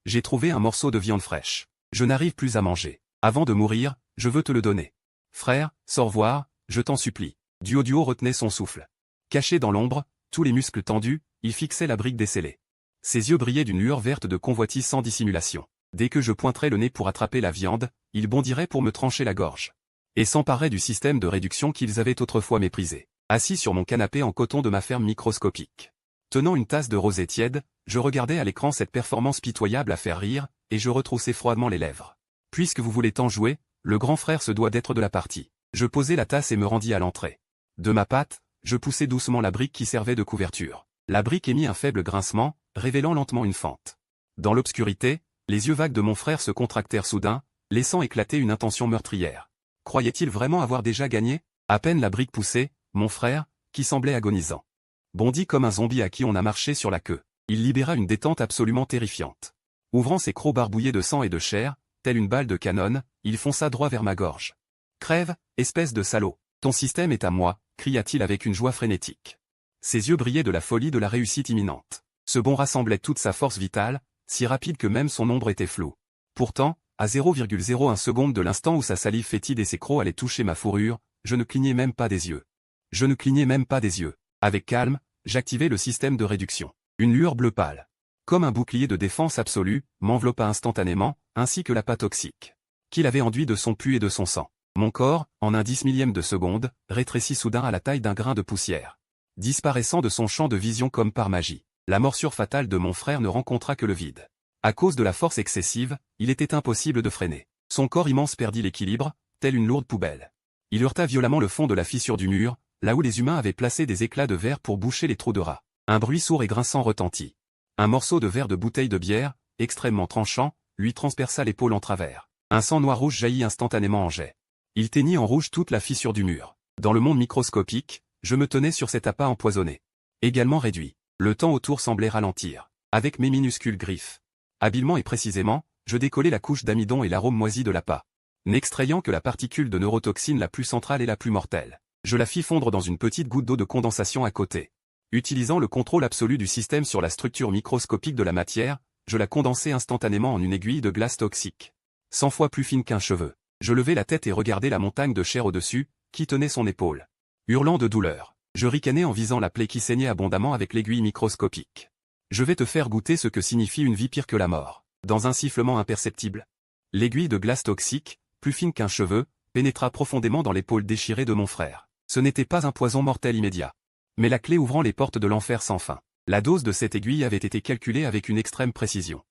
J'ai trouvé un morceau de viande fraîche. Je n'arrive plus à manger. Avant de mourir, je veux te le donner. Frère, sors voir, je t'en supplie. » Duoduo retenait son souffle. Caché dans l'ombre, tous les muscles tendus, il fixait la brique descellée. Ses yeux brillaient d'une lueur verte de convoitise sans dissimulation. Dès que je pointerais le nez pour attraper la viande, il bondirait pour me trancher la gorge. Et s'emparait du système de réduction qu'ils avaient autrefois méprisé. Assis sur mon canapé en coton de ma ferme microscopique. Tenant une tasse de rosée tiède, je regardais à l'écran cette performance pitoyable à faire rire, et je retroussais froidement les lèvres. Puisque vous voulez tant jouer, le grand frère se doit d'être de la partie. Je posai la tasse et me rendis à l'entrée. De ma patte, je poussai doucement la brique qui servait de couverture. La brique émit un faible grincement, révélant lentement une fente. Dans l'obscurité, les yeux vagues de mon frère se contractèrent soudain, laissant éclater une intention meurtrière. Croyait-il vraiment avoir déjà gagné? À peine la brique poussée, mon frère, qui semblait agonisant, bondit comme un zombie à qui on a marché sur la queue. Il libéra une détente absolument terrifiante. Ouvrant ses crocs barbouillés de sang et de chair, telle une balle de canon, il fonça droit vers ma gorge. « Crève, espèce de salaud, ton système est à moi », cria-t-il avec une joie frénétique. Ses yeux brillaient de la folie de la réussite imminente. Ce bond rassemblait toute sa force vitale, si rapide que même son ombre était floue. Pourtant, à 0,01 seconde de l'instant où sa salive fétide et ses crocs allaient toucher ma fourrure, je ne clignais même pas des yeux. Je ne clignais même pas des yeux. Avec calme, j'activai le système de réduction. Une lueur bleu pâle, comme un bouclier de défense absolue, m'enveloppa instantanément, ainsi que la pâte toxique qu'il avait enduit de son pus et de son sang. Mon corps, en un 10 millième de seconde, rétrécit soudain à la taille d'un grain de poussière, disparaissant de son champ de vision comme par magie. La morsure fatale de mon frère ne rencontra que le vide. À cause de la force excessive, il était impossible de freiner. Son corps immense perdit l'équilibre, telle une lourde poubelle. Il heurta violemment le fond de la fissure du mur, là où les humains avaient placé des éclats de verre pour boucher les trous de rats. Un bruit sourd et grinçant retentit. Un morceau de verre de bouteille de bière, extrêmement tranchant, lui transperça l'épaule en travers. Un sang noir-rouge jaillit instantanément en jet. Il teignit en rouge toute la fissure du mur. Dans le monde microscopique, je me tenais sur cet appât empoisonné. Également réduit. Le temps autour semblait ralentir. Avec mes minuscules griffes. Habilement et précisément, je décollai la couche d'amidon et l'arôme moisi de l'appât. n'extrayant que la particule de neurotoxine la plus centrale et la plus mortelle. Je la fis fondre dans une petite goutte d'eau de condensation à côté. Utilisant le contrôle absolu du système sur la structure microscopique de la matière, je la condensai instantanément en une aiguille de glace toxique. 100 fois plus fine qu'un cheveu. Je levai la tête et regardai la montagne de chair au-dessus, qui tenait son épaule. Hurlant de douleur, je ricanai en visant la plaie qui saignait abondamment avec l'aiguille microscopique. Je vais te faire goûter ce que signifie une vie pire que la mort. Dans un sifflement imperceptible. L'aiguille de glace toxique, plus fine qu'un cheveu, pénétra profondément dans l'épaule déchirée de mon frère. Ce n'était pas un poison mortel immédiat, mais la clé ouvrant les portes de l'enfer sans fin. La dose de cette aiguille avait été calculée avec une extrême précision.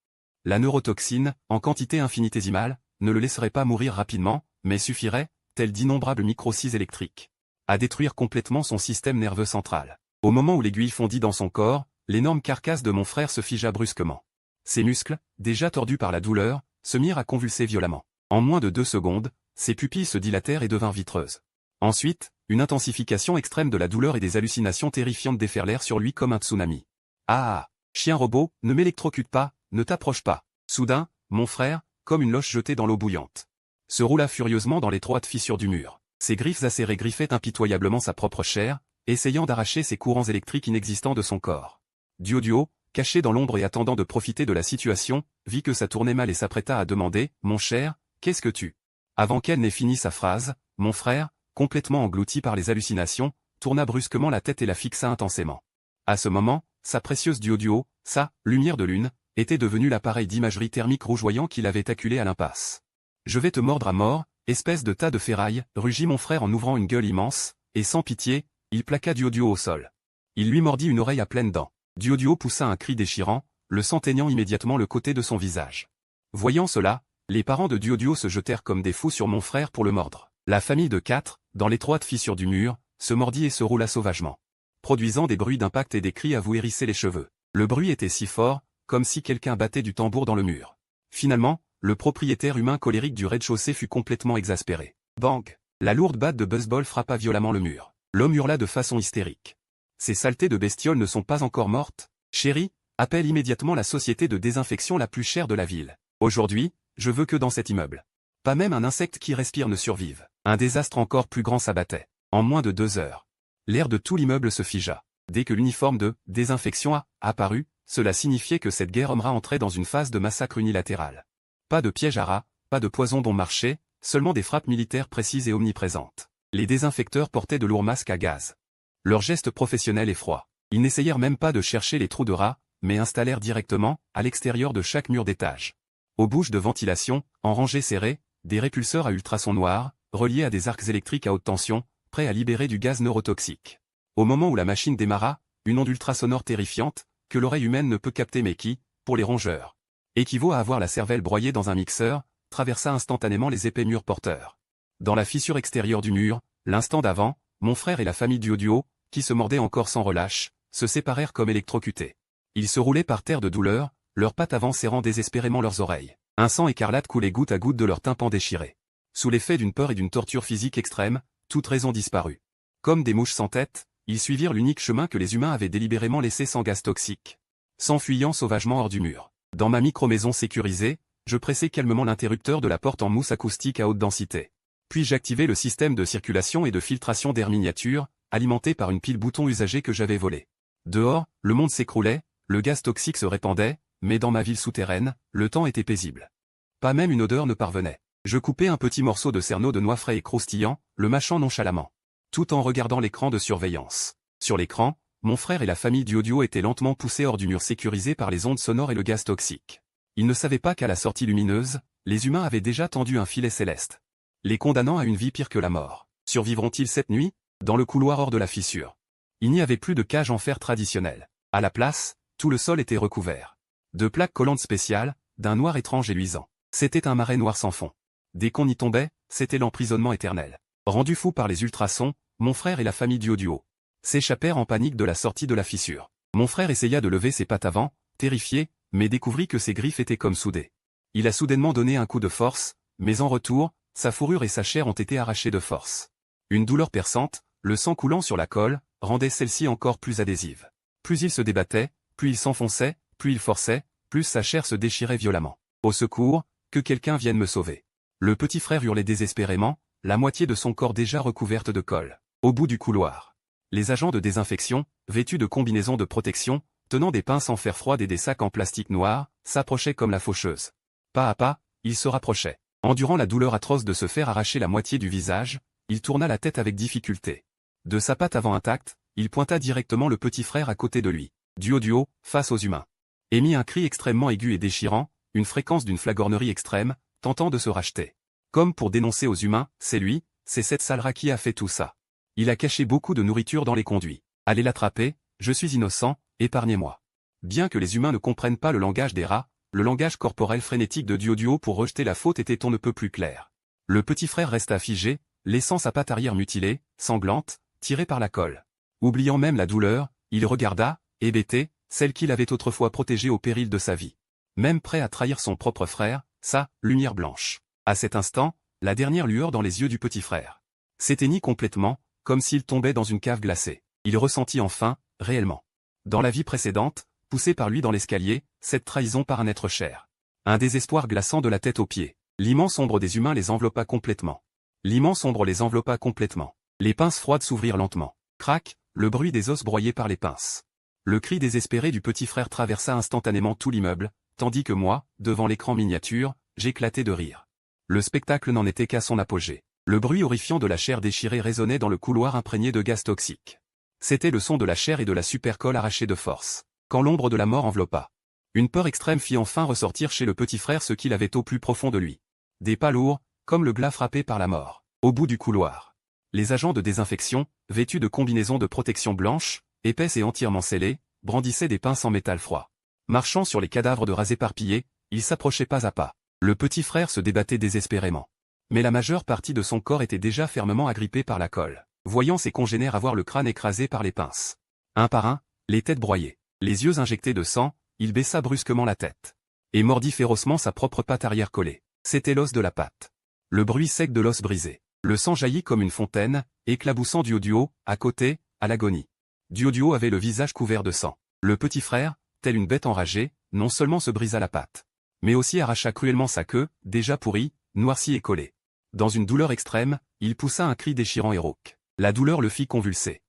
La neurotoxine, en quantité infinitésimale, ne le laisserait pas mourir rapidement, mais suffirait, tel d'innombrables micro-scies électriques, à détruire complètement son système nerveux central. Au moment où l'aiguille fondit dans son corps, l'énorme carcasse de mon frère se figea brusquement. Ses muscles, déjà tordus par la douleur, se mirent à convulser violemment. En moins de 2 secondes, ses pupilles se dilatèrent et devinrent vitreuses. Ensuite, une intensification extrême de la douleur et des hallucinations terrifiantes déferlèrent sur lui comme un tsunami. Ah, chien robot, ne m'électrocute pas, ne t'approche pas. Soudain, mon frère, comme une loche jetée dans l'eau bouillante, se roula furieusement dans l'étroite fissure du mur. Ses griffes acérées griffaient impitoyablement sa propre chair, essayant d'arracher ces courants électriques inexistants de son corps. Duo, caché dans l'ombre et attendant de profiter de la situation, vit que ça tournait mal et s'apprêta à demander « Mon cher, qu'est-ce que tu ?» Avant qu'elle n'ait fini sa phrase, mon frère, complètement englouti par les hallucinations, tourna brusquement la tête et la fixa intensément. À ce moment, sa précieuse Duo, sa « lumière de lune », était devenue l'appareil d'imagerie thermique rougeoyant qui l'avait acculé à l'impasse. « Je vais te mordre à mort, espèce de tas de ferraille », rugit mon frère en ouvrant une gueule immense, et sans pitié, il plaqua Duo au sol. Il lui mordit une oreille à pleines dents. Duo poussa un cri déchirant, le sang teignant immédiatement le côté de son visage. Voyant cela, les parents de Duo se jetèrent comme des fous sur mon frère pour le mordre. La famille de 4, dans l'étroite fissure du mur, se mordit et se roula sauvagement, produisant des bruits d'impact et des cris à vous hérisser les cheveux. Le bruit était si fort, comme si quelqu'un battait du tambour dans le mur. Finalement, le propriétaire humain colérique du rez-de-chaussée fut complètement exaspéré. Bang! La lourde batte de baseball frappa violemment le mur. L'homme hurla de façon hystérique. Ces saletés de bestioles ne sont pas encore mortes? Chérie, appelle immédiatement la société de désinfection la plus chère de la ville. Aujourd'hui, je veux que dans cet immeuble. Pas même un insecte qui respire ne survive. Un désastre encore plus grand s'abattait. En moins de 2 heures. L'air de tout l'immeuble se figea. Dès que l'uniforme de désinfection a apparu, cela signifiait que cette guerre hommera entrait dans une phase de massacre unilatéral. Pas de piège à rats, pas de poison bon marché, seulement des frappes militaires précises et omniprésentes. Les désinfecteurs portaient de lourds masques à gaz. Leur geste professionnel et froid. Ils n'essayèrent même pas de chercher les trous de rats, mais installèrent directement, à l'extérieur de chaque mur d'étage, aux bouches de ventilation, en rangées serrées, des répulseurs à ultrasons noirs, reliés à des arcs électriques à haute tension, prêts à libérer du gaz neurotoxique. Au moment où la machine démarra, une onde ultrasonore terrifiante, que l'oreille humaine ne peut capter mais qui, pour les rongeurs, équivaut à avoir la cervelle broyée dans un mixeur, traversa instantanément les épais murs porteurs. Dans la fissure extérieure du mur, l'instant d'avant, mon frère et la famille Duo, qui se mordaient encore sans relâche, se séparèrent comme électrocutés. Ils se roulaient par terre de douleur, leurs pattes avant serrant désespérément leurs oreilles. Un sang écarlate coulait goutte à goutte de leurs tympans déchirés. Sous l'effet d'une peur et d'une torture physique extrême, toute raison disparut. Comme des mouches sans tête, ils suivirent l'unique chemin que les humains avaient délibérément laissé sans gaz toxique, s'enfuyant sauvagement hors du mur. Dans ma micro-maison sécurisée, je pressai calmement l'interrupteur de la porte en mousse acoustique à haute densité. Puis j'activai le système de circulation et de filtration d'air miniature, alimenté par une pile bouton usagée que j'avais volée. Dehors, le monde s'écroulait, le gaz toxique se répandait, mais dans ma ville souterraine, le temps était paisible. Pas même une odeur ne parvenait. Je coupais un petit morceau de cerneau de noix frais et croustillant, le mâchant nonchalamment, tout en regardant l'écran de surveillance. Sur l'écran, mon frère et la famille Duo étaient lentement poussés hors du mur sécurisé par les ondes sonores et le gaz toxique. Ils ne savaient pas qu'à la sortie lumineuse, les humains avaient déjà tendu un filet céleste, les condamnant à une vie pire que la mort. Survivront-ils cette nuit? Dans le couloir hors de la fissure, il n'y avait plus de cage en fer traditionnelle. À la place, tout le sol était recouvert de plaques collantes spéciales, d'un noir étrange et luisant. C'était un marais noir sans fond. Dès qu'on y tombait, c'était l'emprisonnement éternel. Rendu fou par les ultrasons, mon frère et la famille Duo s'échappèrent en panique de la sortie de la fissure. Mon frère essaya de lever ses pattes avant, terrifié, mais découvrit que ses griffes étaient comme soudées. Il a soudainement donné un coup de force, mais en retour, sa fourrure et sa chair ont été arrachées de force. Une douleur perçante, le sang coulant sur la colle, rendait celle-ci encore plus adhésive. Plus il se débattait, plus il s'enfonçait, plus il forçait, plus sa chair se déchirait violemment. Au secours, que quelqu'un vienne me sauver. Le petit frère hurlait désespérément, la moitié de son corps déjà recouverte de colle. Au bout du couloir, les agents de désinfection, vêtus de combinaisons de protection, tenant des pinces en fer froid et des sacs en plastique noir, s'approchaient comme la faucheuse. Pas à pas, il se rapprochait. Endurant la douleur atroce de se faire arracher la moitié du visage, il tourna la tête avec difficulté. De sa patte avant intacte, il pointa directement le petit frère à côté de lui, du haut, face aux humains. Émit un cri extrêmement aigu et déchirant, une fréquence d'une flagornerie extrême, tentant de se racheter. Comme pour dénoncer aux humains, c'est lui, c'est cette sale qui a fait tout ça. Il a caché beaucoup de nourriture dans les conduits. Allez l'attraper, je suis innocent, épargnez-moi. Bien que les humains ne comprennent pas le langage des rats, le langage corporel frénétique de Duo pour rejeter la faute était on ne peut plus clair. Le petit frère resta figé, laissant sa patte arrière mutilée, sanglante, tirée par la colle. Oubliant même la douleur, il regarda, hébété, celle qu'il avait autrefois protégée au péril de sa vie. Même prêt à trahir son propre frère, sa lumière blanche. À cet instant, la dernière lueur dans les yeux du petit frère s'éteignit complètement, comme s'il tombait dans une cave glacée. Il ressentit enfin, réellement, dans la vie précédente, poussé par lui dans l'escalier, cette trahison par un être cher. Un désespoir glaçant de la tête aux pieds. L'immense ombre des humains les enveloppa complètement. L'immense ombre les enveloppa complètement. Les pinces froides s'ouvrirent lentement. Crac, le bruit des os broyés par les pinces. Le cri désespéré du petit frère traversa instantanément tout l'immeuble, tandis que moi, devant l'écran miniature, j'éclatais de rire. Le spectacle n'en était qu'à son apogée. Le bruit horrifiant de la chair déchirée résonnait dans le couloir imprégné de gaz toxiques. C'était le son de la chair et de la supercolle arrachée de force. Quand l'ombre de la mort enveloppa. Une peur extrême fit enfin ressortir chez le petit frère ce qu'il avait au plus profond de lui. Des pas lourds, comme le glas frappé par la mort. Au bout du couloir. Les agents de désinfection, vêtus de combinaisons de protection blanches, épaisses et entièrement scellées, brandissaient des pinces en métal froid. Marchant sur les cadavres de rats éparpillés, ils s'approchaient pas à pas. Le petit frère se débattait désespérément. Mais la majeure partie de son corps était déjà fermement agrippée par la colle. Voyant ses congénères avoir le crâne écrasé par les pinces. Un par un, les têtes broyées. Les yeux injectés de sang, il baissa brusquement la tête. Et mordit férocement sa propre patte arrière collée. C'était l'os de la patte. Le bruit sec de l'os brisé. Le sang jaillit comme une fontaine, éclaboussant Duo, à côté, à l'agonie. Duo avait le visage couvert de sang. Le petit frère, tel une bête enragée, non seulement se brisa la patte, mais aussi arracha cruellement sa queue, déjà pourrie, noircie et collée. Dans une douleur extrême, il poussa un cri déchirant et rauque. La douleur le fit convulser.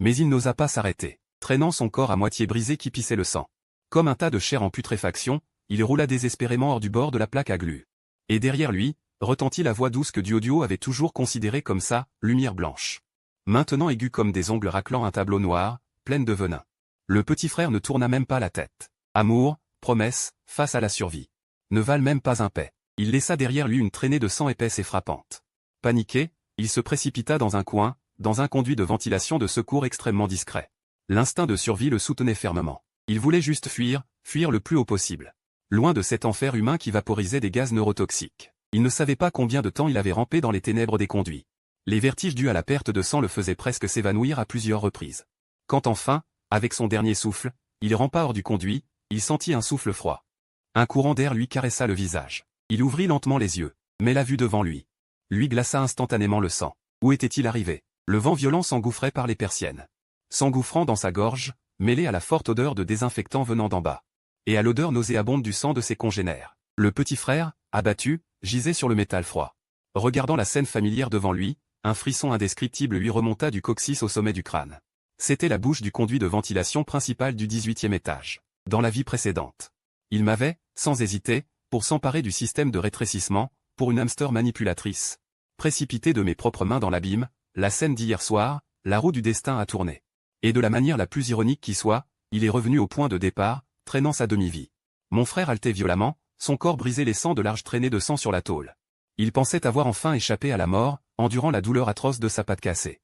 Mais il n'osa pas s'arrêter, traînant son corps à moitié brisé qui pissait le sang. Comme un tas de chair en putréfaction, il roula désespérément hors du bord de la plaque à glu. Et derrière lui, retentit la voix douce que Duo avait toujours considérée comme sa lumière blanche. Maintenant aiguë comme des ongles raclant un tableau noir, pleine de venin. Le petit frère ne tourna même pas la tête. Amour, promesse, face à la survie. Ne valent même pas un paix. Il laissa derrière lui une traînée de sang épaisse et frappante. Paniqué, il se précipita dans un coin, dans un conduit de ventilation de secours extrêmement discret. L'instinct de survie le soutenait fermement. Il voulait juste fuir, fuir le plus haut possible. Loin de cet enfer humain qui vaporisait des gaz neurotoxiques. Il ne savait pas combien de temps il avait rampé dans les ténèbres des conduits. Les vertiges dus à la perte de sang le faisaient presque s'évanouir à plusieurs reprises. Quand enfin, avec son dernier souffle, il rampa hors du conduit, il sentit un souffle froid. Un courant d'air lui caressa le visage. Il ouvrit lentement les yeux, mais la vue devant lui glaça instantanément le sang. Où était-il arrivé? Le vent violent s'engouffrait par les persiennes. S'engouffrant dans sa gorge, mêlé à la forte odeur de désinfectant venant d'en bas. Et à l'odeur nauséabonde du sang de ses congénères. Le petit frère, abattu, gisait sur le métal froid. Regardant la scène familière devant lui, un frisson indescriptible lui remonta du coccyx au sommet du crâne. C'était la bouche du conduit de ventilation principal du 18e étage. Dans la vie précédente. Il m'avait, sans hésiter, pour s'emparer du système de rétrécissement, pour une hamster manipulatrice. Précipité de mes propres mains dans l'abîme, la scène d'hier soir, la roue du destin a tourné. Et de la manière la plus ironique qui soit, il est revenu au point de départ, traînant sa demi-vie. Mon frère haletait violemment, son corps brisé laissant de larges traînées de sang sur la tôle. Il pensait avoir enfin échappé à la mort, endurant la douleur atroce de sa patte cassée.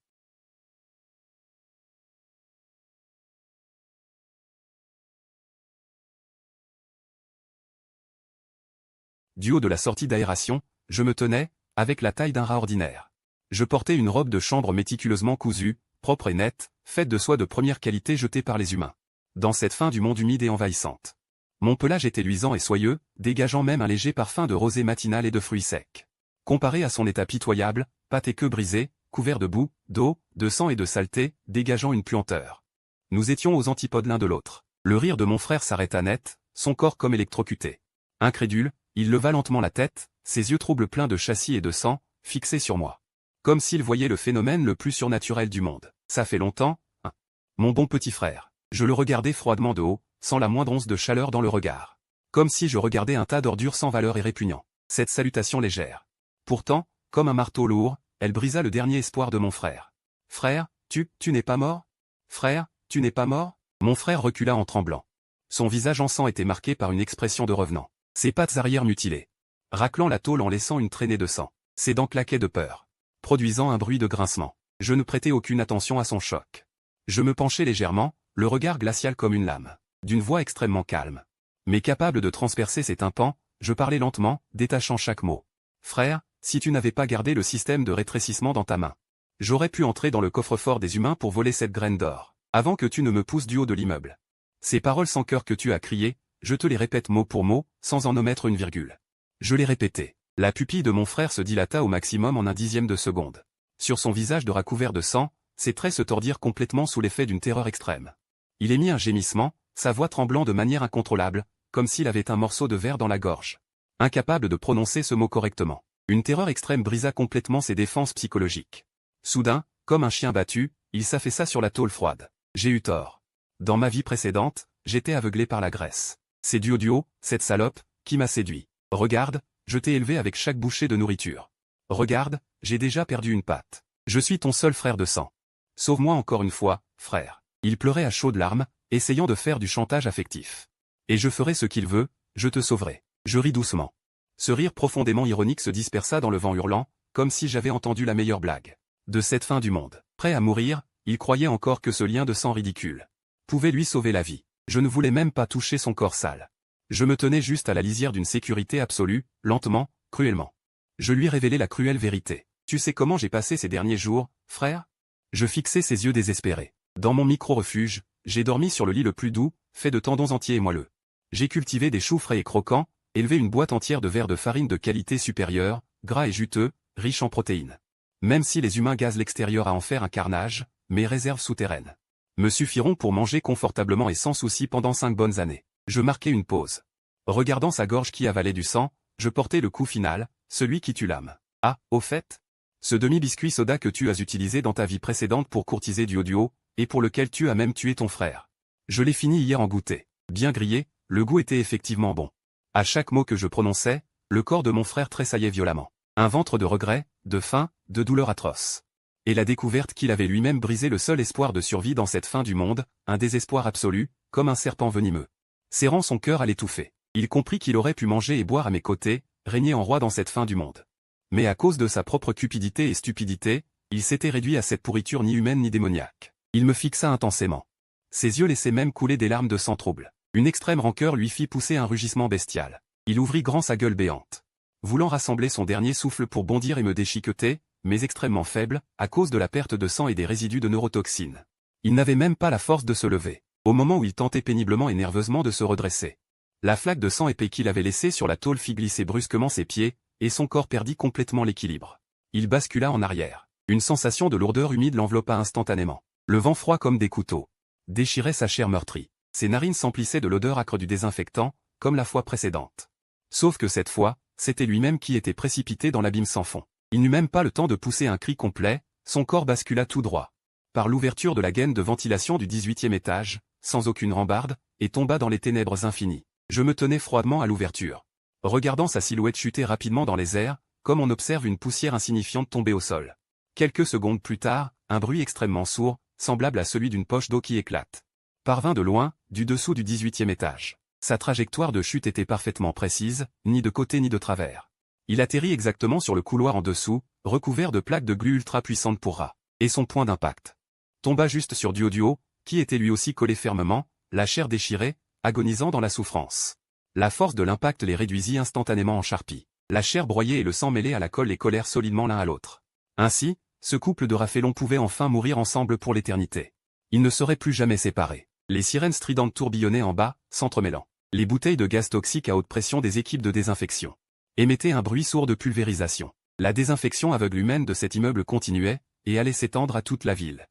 Du haut de la sortie d'aération, je me tenais, avec la taille d'un rat ordinaire. Je portais une robe de chambre méticuleusement cousue, propre et nette, faite de soie de première qualité jetée par les humains. Dans cette fin du monde humide et envahissante. Mon pelage était luisant et soyeux, dégageant même un léger parfum de rosée matinale et de fruits secs. Comparé à son état pitoyable, pâte et queue brisée, couvert de boue, d'eau, de sang et de saleté, dégageant une puanteur. Nous étions aux antipodes l'un de l'autre. Le rire de mon frère s'arrêta net, son corps comme électrocuté. Incrédule, il leva lentement la tête, ses yeux troubles pleins de châssis et de sang, fixés sur moi. Comme s'il voyait le phénomène le plus surnaturel du monde. Ça fait longtemps, hein. Mon bon petit frère. Je le regardais froidement de haut, sans la moindre once de chaleur dans le regard. Comme si je regardais un tas d'ordures sans valeur et répugnant. Cette salutation légère. Pourtant, comme un marteau lourd, elle brisa le dernier espoir de mon frère. Frère, tu n'es pas mort? Frère, tu n'es pas mort? Mon frère recula en tremblant. Son visage en sang était marqué par une expression de revenant. Ses pattes arrière mutilées. Raclant la tôle en laissant une traînée de sang. Ses dents claquaient de peur. Produisant un bruit de grincement. Je ne prêtais aucune attention à son choc. Je me penchai légèrement, le regard glacial comme une lame. D'une voix extrêmement calme. Mais capable de transpercer ses tympans, je parlais lentement, détachant chaque mot. Frère, si tu n'avais pas gardé le système de rétrécissement dans ta main, j'aurais pu entrer dans le coffre-fort des humains pour voler cette graine d'or, avant que tu ne me pousses du haut de l'immeuble. Ces paroles sans cœur que tu as criées, je te les répète mot pour mot, sans en omettre une virgule. Je les répétais. La pupille de mon frère se dilata au maximum en un dixième de seconde. Sur son visage de recouvert de sang, ses traits se tordirent complètement sous l'effet d'une terreur extrême. Il émit un gémissement, sa voix tremblant de manière incontrôlable, comme s'il avait un morceau de verre dans la gorge. Incapable de prononcer ce mot correctement. Une terreur extrême brisa complètement ses défenses psychologiques. Soudain, comme un chien battu, il s'affaissa sur la tôle froide. J'ai eu tort. Dans ma vie précédente, j'étais aveuglé par la graisse. C'est Duo, cette salope, qui m'a séduit. Regarde, je t'ai élevé avec chaque bouchée de nourriture. Regarde, j'ai déjà perdu une patte. Je suis ton seul frère de sang. Sauve-moi encore une fois, frère. Il pleurait à chaudes larmes, essayant de faire du chantage affectif. Et je ferai ce qu'il veut, je te sauverai. Je ris doucement. Ce rire profondément ironique se dispersa dans le vent hurlant, comme si j'avais entendu la meilleure blague. De cette fin du monde. Prêt à mourir, il croyait encore que ce lien de sang ridicule pouvait lui sauver la vie. Je ne voulais même pas toucher son corps sale. Je me tenais juste à la lisière d'une sécurité absolue, lentement, cruellement. Je lui révélai la cruelle vérité. Tu sais comment j'ai passé ces derniers jours, frère? Je fixai ses yeux désespérés. Dans mon micro-refuge, j'ai dormi sur le lit le plus doux, fait de tendons entiers et moelleux. J'ai cultivé des choux frais et croquants, élevé une boîte entière de verres de farine de qualité supérieure, gras et juteux, riche en protéines. Même si les humains gazent l'extérieur à en faire un carnage, mes réserves souterraines me suffiront pour manger confortablement et sans souci pendant 5 bonnes années. Je marquai une pause. Regardant sa gorge qui avalait du sang, je portai le coup final, celui qui tue l'âme. Ah, au fait, ce demi-biscuit soda que tu as utilisé dans ta vie précédente pour courtiser Duo, et pour lequel tu as même tué ton frère. Je l'ai fini hier en goûter. Bien grillé, le goût était effectivement bon. À chaque mot que je prononçais, le corps de mon frère tressaillait violemment. Un ventre de regret, de faim, de douleur atroce. Et la découverte qu'il avait lui-même brisé le seul espoir de survie dans cette fin du monde, un désespoir absolu, comme un serpent venimeux. Serrant son cœur à l'étouffer. Il comprit qu'il aurait pu manger et boire à mes côtés, régner en roi dans cette fin du monde. Mais à cause de sa propre cupidité et stupidité, il s'était réduit à cette pourriture ni humaine ni démoniaque. Il me fixa intensément. Ses yeux laissaient même couler des larmes de sang trouble. Une extrême rancœur lui fit pousser un rugissement bestial. Il ouvrit grand sa gueule béante. Voulant rassembler son dernier souffle pour bondir et me déchiqueter, mais extrêmement faible, à cause de la perte de sang et des résidus de neurotoxines. Il n'avait même pas la force de se lever, au moment où il tentait péniblement et nerveusement de se redresser. La flaque de sang épais qu'il avait laissée sur la tôle fit glisser brusquement ses pieds, et son corps perdit complètement l'équilibre. Il bascula en arrière. Une sensation de lourdeur humide l'enveloppa instantanément. Le vent froid comme des couteaux déchirait sa chair meurtrie. Ses narines s'emplissaient de l'odeur âcre du désinfectant, comme la fois précédente. Sauf que cette fois, c'était lui-même qui était précipité dans l'abîme sans fond. Il n'eut même pas le temps de pousser un cri complet, son corps bascula tout droit par l'ouverture de la gaine de ventilation du 18e étage, sans aucune rambarde, et tomba dans les ténèbres infinies. Je me tenais froidement à l'ouverture, regardant sa silhouette chuter rapidement dans les airs, comme on observe une poussière insignifiante tomber au sol. Quelques secondes plus tard, un bruit extrêmement sourd, semblable à celui d'une poche d'eau qui éclate, parvint de loin, du dessous du 18e étage. Sa trajectoire de chute était parfaitement précise, ni de côté ni de travers. Il atterrit exactement sur le couloir en dessous, recouvert de plaques de glu ultra puissantes pour rats. Et son point d'impact tomba juste sur Duo, qui était lui aussi collé fermement, la chair déchirée, agonisant dans la souffrance. La force de l'impact les réduisit instantanément en charpie. La chair broyée et le sang mêlé à la colle les collèrent solidement l'un à l'autre. Ainsi, ce couple de rafélons pouvait enfin mourir ensemble pour l'éternité. Ils ne seraient plus jamais séparés. Les sirènes stridentes tourbillonnaient en bas, s'entremêlant. Les bouteilles de gaz toxique à haute pression des équipes de désinfection émettaient un bruit sourd de pulvérisation. La désinfection aveugle humaine de cet immeuble continuait, et allait s'étendre à toute la ville.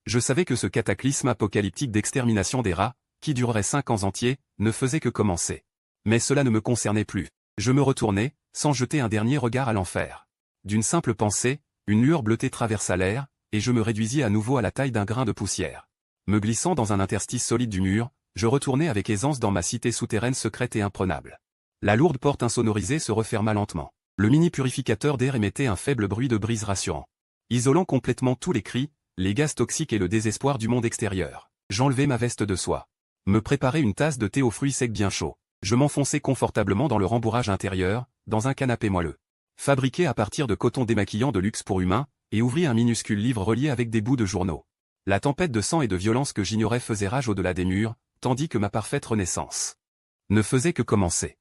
Je savais que ce cataclysme apocalyptique d'extermination des rats, qui durerait 5 ans entiers, ne faisait que commencer. Mais cela ne me concernait plus. Je me retournai, sans jeter un dernier regard à l'enfer. D'une simple pensée, une lueur bleutée traversa l'air, et je me réduisis à nouveau à la taille d'un grain de poussière. Me glissant dans un interstice solide du mur, je retournai avec aisance dans ma cité souterraine secrète et imprenable. La lourde porte insonorisée se referma lentement. Le mini-purificateur d'air émettait un faible bruit de brise rassurant. Isolant complètement tous les cris, les gaz toxiques et le désespoir du monde extérieur. J'enlevai ma veste de soie. Me préparai une tasse de thé aux fruits secs bien chaud. Je m'enfonçai confortablement dans le rembourrage intérieur, dans un canapé moelleux. Fabriqué à partir de coton démaquillant de luxe pour humains, et ouvrit un minuscule livre relié avec des bouts de journaux. La tempête de sang et de violence que j'ignorais faisait rage au-delà des murs, tandis que ma parfaite renaissance ne faisait que commencer.